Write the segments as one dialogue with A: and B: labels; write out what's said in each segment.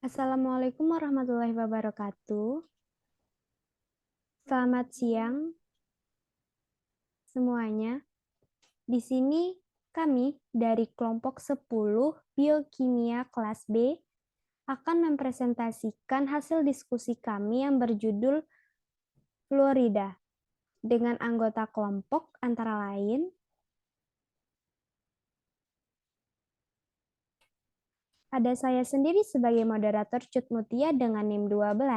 A: Assalamualaikum warahmatullahi wabarakatuh. Selamat siang semuanya. Di sini kami dari kelompok 10 Biokimia kelas B akan mempresentasikan hasil diskusi kami yang berjudul Fluorida dengan anggota kelompok antara lain ada saya sendiri sebagai moderator Cut Mutia dengan NIM 12,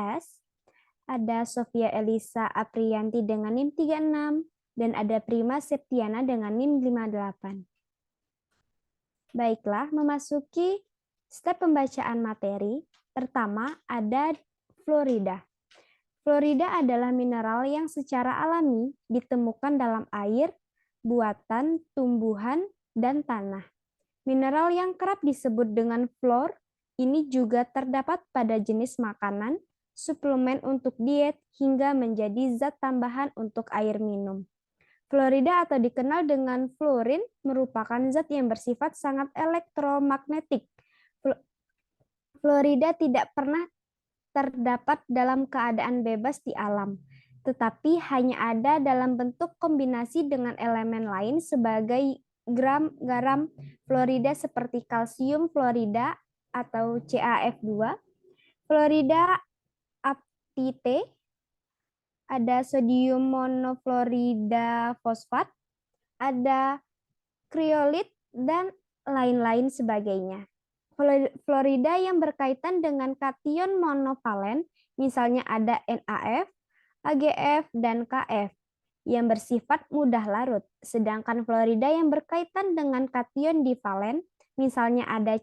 A: ada Sofia Elisa Aprianti dengan NIM 36, dan ada Prima Septiana dengan NIM 58. Baiklah, memasuki step pembacaan materi. Pertama, ada fluorida. Fluorida adalah mineral yang secara alami ditemukan dalam air, buatan, tumbuhan, dan tanah. Mineral yang kerap disebut dengan fluor ini juga terdapat pada jenis makanan, suplemen untuk diet, hingga menjadi zat tambahan untuk air minum. Fluorida atau dikenal dengan fluorin merupakan zat yang bersifat sangat elektromagnetik. Fluorida tidak pernah terdapat dalam keadaan bebas di alam, tetapi hanya ada dalam bentuk kombinasi dengan elemen lain sebagai garam fluorida seperti kalsium fluorida atau CaF2, fluorida aptite, ada sodium monofluorida fosfat, ada kriolit, dan lain-lain sebagainya. Fluorida yang berkaitan dengan kation monovalen, misalnya ada NaF, AgF, dan Kf, yang bersifat mudah larut. Sedangkan fluorida yang berkaitan dengan kation divalen, misalnya ada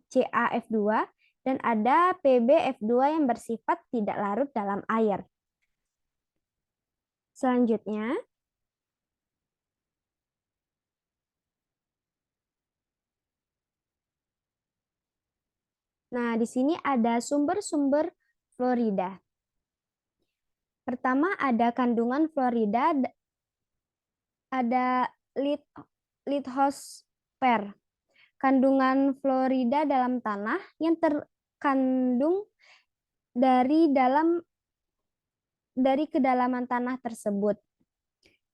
A: CaF2, dan ada PbF2 yang bersifat tidak larut dalam air. Selanjutnya, nah di sini ada sumber-sumber fluorida. Pertama ada kandungan fluorida, ada lithosfer. Kandungan fluorida dalam tanah yang terkandung dari kedalaman tanah tersebut.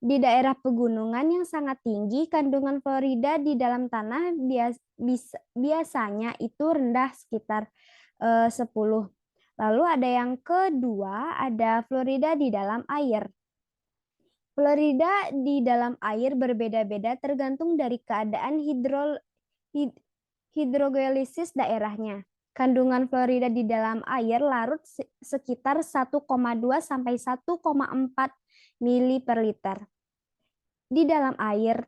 A: Di daerah pegunungan yang sangat tinggi, kandungan fluorida di dalam tanah biasanya itu rendah sekitar 10. Lalu ada yang kedua, ada fluorida di dalam air. Fluorida di dalam air berbeda-beda tergantung dari keadaan hidrogelisis daerahnya. Kandungan fluorida di dalam air larut sekitar 1,2 sampai 1,4 mili per liter. Di dalam air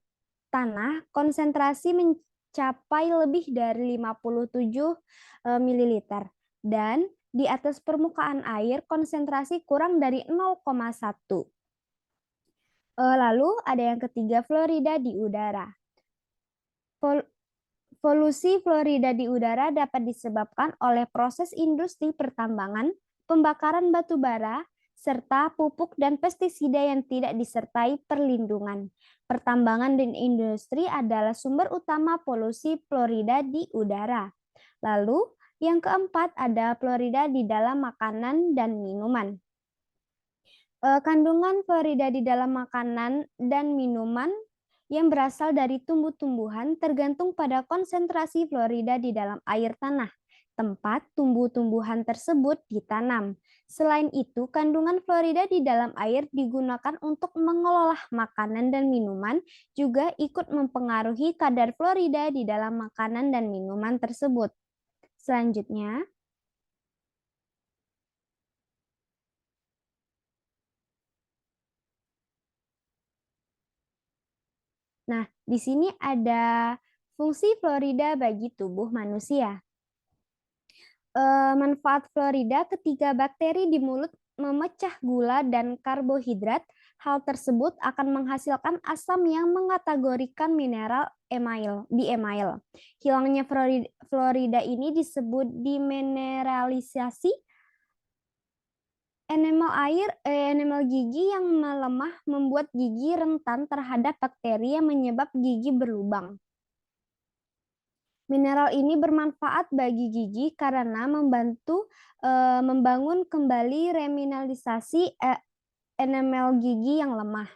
A: tanah, konsentrasi mencapai lebih dari 57 ml. Dan di atas permukaan air, konsentrasi kurang dari 0,1. Lalu ada yang ketiga, fluorida di udara. Polusi fluorida di udara dapat disebabkan oleh proses industri pertambangan, pembakaran batu bara, serta pupuk dan pestisida yang tidak disertai perlindungan. Pertambangan dan industri adalah sumber utama polusi fluorida di udara. Lalu, yang keempat ada fluorida di dalam makanan dan minuman. Kandungan fluorida di dalam makanan dan minuman yang berasal dari tumbuh-tumbuhan tergantung pada konsentrasi fluorida di dalam air tanah, tempat tumbuh-tumbuhan tersebut ditanam. Selain itu, kandungan fluorida di dalam air digunakan untuk mengolah makanan dan minuman, juga ikut mempengaruhi kadar fluorida di dalam makanan dan minuman tersebut. Selanjutnya, nah, di sini ada fungsi fluorida bagi tubuh manusia. Manfaat fluorida ketika bakteri di mulut memecah gula dan karbohidrat, hal tersebut akan menghasilkan asam yang mengategorikan mineral di email. Hilangnya fluorida ini disebut demineralisasi. Enamel gigi yang melemah membuat gigi rentan terhadap bakteri yang menyebab gigi berlubang. Mineral ini bermanfaat bagi gigi karena membantu membangun kembali remineralisasi enamel gigi yang lemah,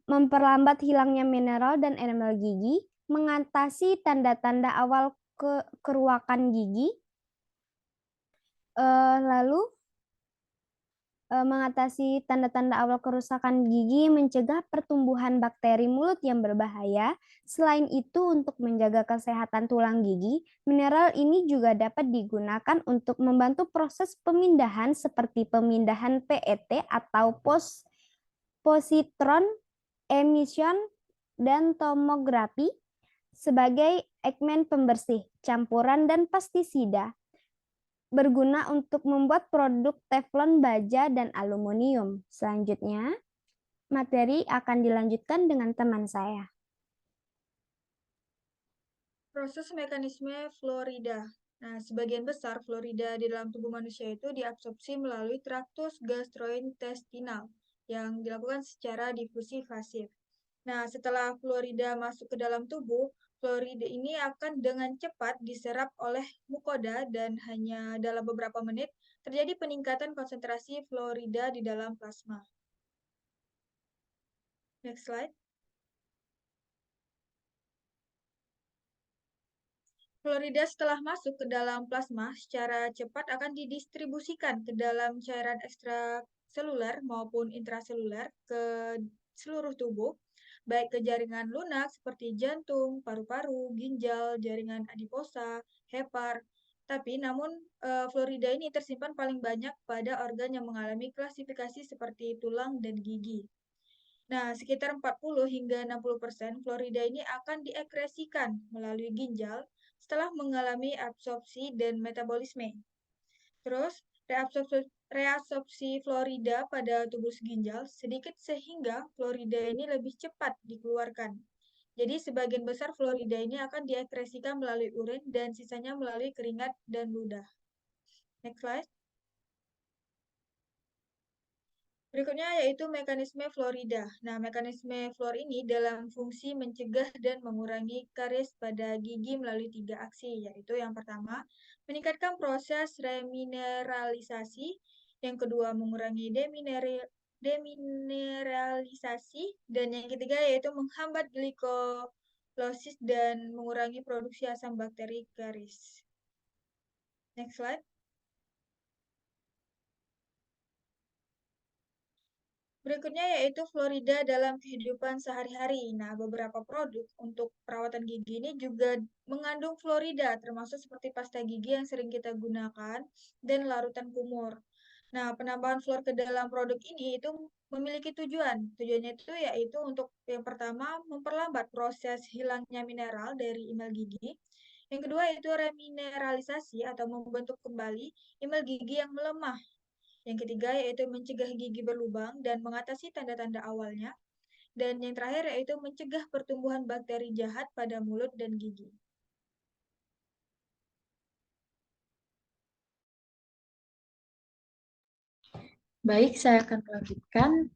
A: memperlambat hilangnya mineral dan enamel gigi, mengatasi tanda-tanda awal keruakan gigi, lalu mengatasi tanda-tanda awal kerusakan gigi, mencegah pertumbuhan bakteri mulut yang berbahaya. Selain itu, untuk menjaga kesehatan tulang gigi, mineral ini juga dapat digunakan untuk membantu proses pemindahan seperti pemindahan PET atau positron emission dan tomografi sebagai ekmen pembersih, campuran, dan pestisida. Berguna untuk membuat produk teflon, baja, dan aluminium. Selanjutnya, materi akan dilanjutkan dengan teman saya.
B: Proses mekanisme fluorida. Nah, sebagian besar fluorida di dalam tubuh manusia itu diabsorpsi melalui traktus gastrointestinal yang dilakukan secara difusi pasif. Nah, setelah fluorida masuk ke dalam tubuh, fluorida ini akan dengan cepat diserap oleh mukoda dan hanya dalam beberapa menit terjadi peningkatan konsentrasi fluorida di dalam plasma. Next slide. Fluorida setelah masuk ke dalam plasma secara cepat akan didistribusikan ke dalam cairan ekstraseluler maupun intraseluler ke seluruh tubuh, baik ke jaringan lunak seperti jantung, paru-paru, ginjal, jaringan adiposa, hepar. Tapi namun fluorida ini tersimpan paling banyak pada organ yang mengalami klasifikasi seperti tulang dan gigi. Nah, sekitar 40 hingga 60% fluorida ini akan diekresikan melalui ginjal setelah mengalami absorpsi dan metabolisme. Terus, reabsorpsi fluorida pada tubuh ginjal sedikit sehingga fluorida ini lebih cepat dikeluarkan. Jadi, sebagian besar fluorida ini akan diekresikan melalui urin dan sisanya melalui keringat dan ludah. Next slide. Berikutnya yaitu mekanisme fluorida. Nah, mekanisme fluor ini dalam fungsi mencegah dan mengurangi karies pada gigi melalui 3 aksi, yaitu yang pertama, meningkatkan proses remineralisasi, yang kedua, mengurangi demineralisasi, dan yang ketiga yaitu menghambat glikolosis dan mengurangi produksi asam bakteri karies. Next slide. Berikutnya yaitu fluorida dalam kehidupan sehari-hari. Nah, beberapa produk untuk perawatan gigi ini juga mengandung fluorida, termasuk seperti pasta gigi yang sering kita gunakan dan larutan kumur. Nah, penambahan fluor ke dalam produk ini itu memiliki tujuan. Tujuannya itu yaitu untuk yang pertama memperlambat proses hilangnya mineral dari email gigi. Yang kedua yaitu remineralisasi atau membentuk kembali email gigi yang melemah. Yang ketiga yaitu mencegah gigi berlubang dan mengatasi tanda-tanda awalnya. Dan yang terakhir yaitu mencegah pertumbuhan bakteri jahat pada mulut dan gigi.
C: Baik, saya akan melanjutkan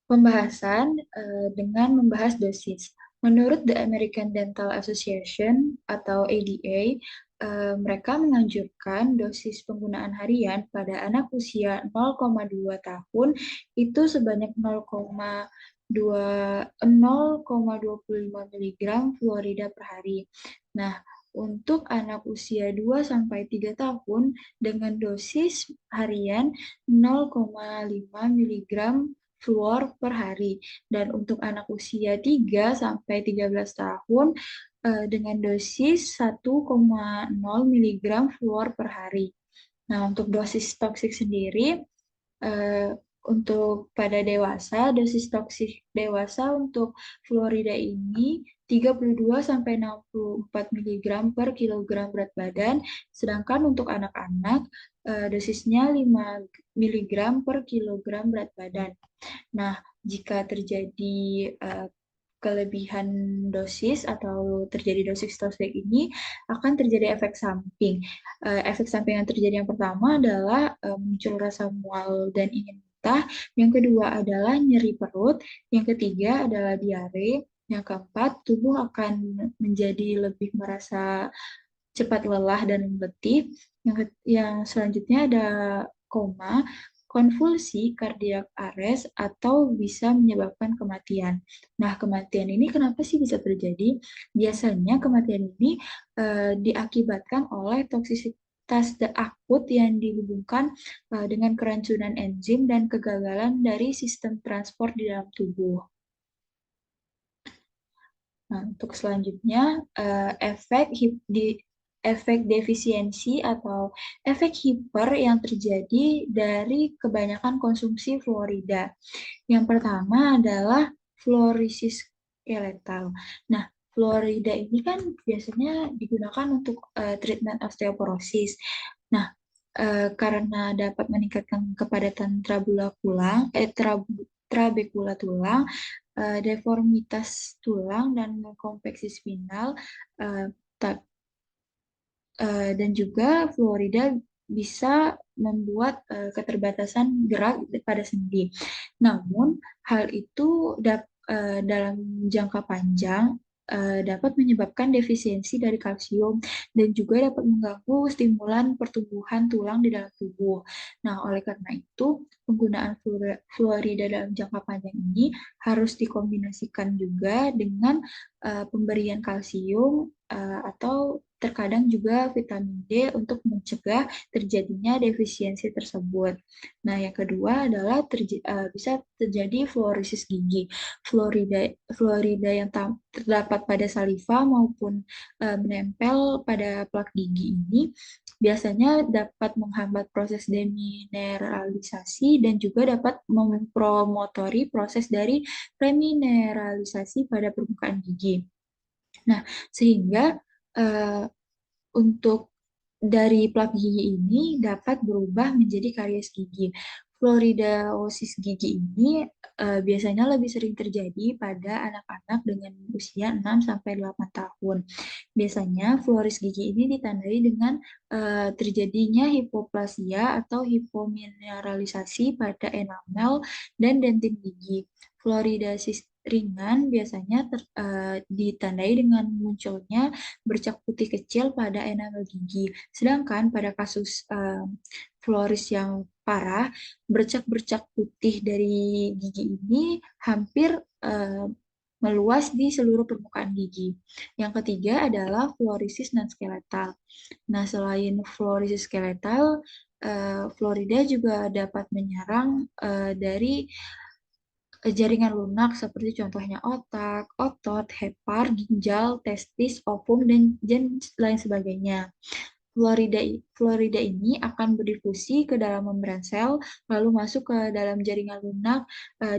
C: pembahasan dengan membahas dosis. Menurut The American Dental Association atau ADA, mereka menganjurkan dosis penggunaan harian pada anak usia 0,2 tahun itu sebanyak 0,25 mg fluorida per hari. Nah, untuk anak usia 2-3 tahun dengan dosis harian 0,5 mg fluor per hari. Dan untuk anak usia 3-13 tahun dengan dosis 1,0 mg fluor per hari. Nah, untuk dosis toksik sendiri, untuk pada dewasa, dosis toksik dewasa untuk fluorida ini 32-64 mg per kilogram berat badan, sedangkan untuk anak-anak dosisnya 5 mg per kilogram berat badan. Nah, jika terjadi kelebihan dosis atau terjadi dosis toksik ini akan terjadi efek samping. Efek samping yang terjadi yang pertama adalah muncul rasa mual dan ingin muntah, yang kedua adalah nyeri perut, yang ketiga adalah diare, Yang keempat, tubuh akan menjadi lebih merasa cepat lelah dan letih. Yang selanjutnya ada koma, konvulsi, kardiak arrest, atau bisa menyebabkan kematian. Nah, kematian ini kenapa sih bisa terjadi? Biasanya kematian ini diakibatkan oleh toksisitas akut yang dihubungkan dengan kerancunan enzim dan kegagalan dari sistem transport di dalam tubuh. Nah, untuk selanjutnya, efek defisiensi atau efek hiper yang terjadi dari kebanyakan konsumsi fluorida. Yang pertama adalah fluorisis skeletal. Nah, fluorida ini kan biasanya digunakan untuk treatment osteoporosis. Nah, karena dapat meningkatkan kepadatan trabekula tulang, deformitas tulang dan konveksi spinal, eh, dan juga fluorida bisa membuat keterbatasan gerak pada sendi. Namun, hal itu dalam jangka panjang dapat menyebabkan defisiensi dari kalsium dan juga dapat mengganggu stimulan pertumbuhan tulang di dalam tubuh. Nah, oleh karena itu, penggunaan fluorida dalam jangka panjang ini harus dikombinasikan juga dengan pemberian kalsium atau terkadang juga vitamin D untuk mencegah terjadinya defisiensi tersebut. Nah, yang kedua adalah bisa terjadi fluorisis gigi. Fluorida yang terdapat pada saliva maupun menempel pada plak gigi ini biasanya dapat menghambat proses demineralisasi dan juga dapat mempromotori proses dari remineralisasi pada permukaan gigi. Nah, sehingga untuk dari plak gigi ini dapat berubah menjadi karies gigi. Fluoridosis gigi ini biasanya lebih sering terjadi pada anak-anak dengan usia 6-8 tahun. Biasanya fluoris gigi ini ditandai dengan terjadinya hipoplasia atau hipomineralisasi pada enamel dan dentin gigi. Fluoridosis ringan biasanya ditandai dengan munculnya bercak putih kecil pada enamel gigi. Sedangkan pada kasus fluoris yang parah, bercak-bercak putih dari gigi ini hampir meluas di seluruh permukaan gigi. Yang ketiga adalah fluorisis non-skeletal. Nah, selain fluorisis skeletal, fluorida juga dapat menyerang dari jaringan lunak seperti contohnya otak, otot, hepar, ginjal, testis, ovum, dan lain sebagainya. Fluorida ini akan berdifusi ke dalam membran sel, lalu masuk ke dalam jaringan lunak,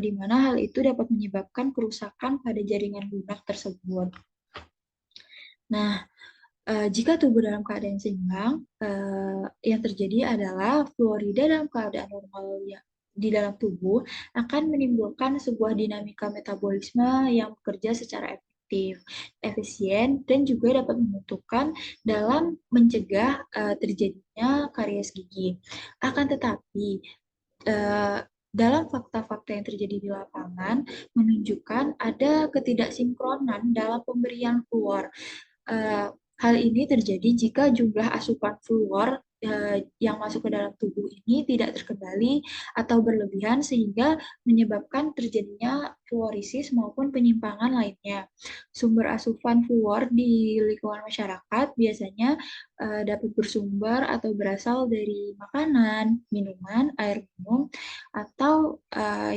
C: di mana hal itu dapat menyebabkan kerusakan pada jaringan lunak tersebut. Nah, jika tubuh dalam keadaan seimbang, yang terjadi adalah fluorida dalam keadaan normal di dalam tubuh akan menimbulkan sebuah dinamika metabolisme yang bekerja secara efektif, efisien, dan juga dapat menentukan dalam mencegah terjadinya karies gigi. Akan tetapi, dalam fakta-fakta yang terjadi di lapangan menunjukkan ada ketidaksinkronan dalam pemberian fluor. Hal ini terjadi jika jumlah asupan fluor yang masuk ke dalam tubuh ini tidak terkendali atau berlebihan sehingga menyebabkan terjadinya fluorisis maupun penyimpangan lainnya. Sumber asupan fluor di lingkungan masyarakat biasanya dapat bersumber atau berasal dari makanan, minuman, air minum, atau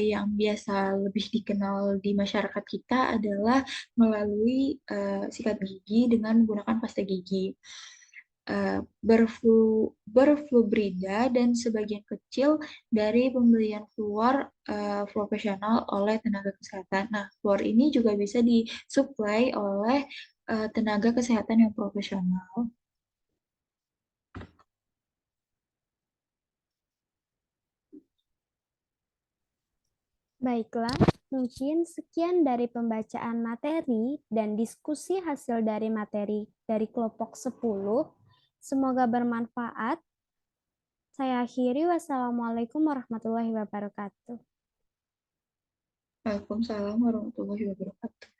C: yang biasa lebih dikenal di masyarakat kita adalah melalui sikat gigi dengan menggunakan pasta gigi. Berfluorida dan sebagian kecil dari pembelian fluor profesional oleh tenaga kesehatan. Nah, fluor ini juga bisa disuplai oleh tenaga kesehatan yang profesional.
A: Baiklah, mungkin sekian dari pembacaan materi dan diskusi hasil dari materi dari kelompok 10. Semoga bermanfaat. Saya akhiri. Wassalamualaikum warahmatullahi wabarakatuh.
C: Waalaikumsalam warahmatullahi wabarakatuh.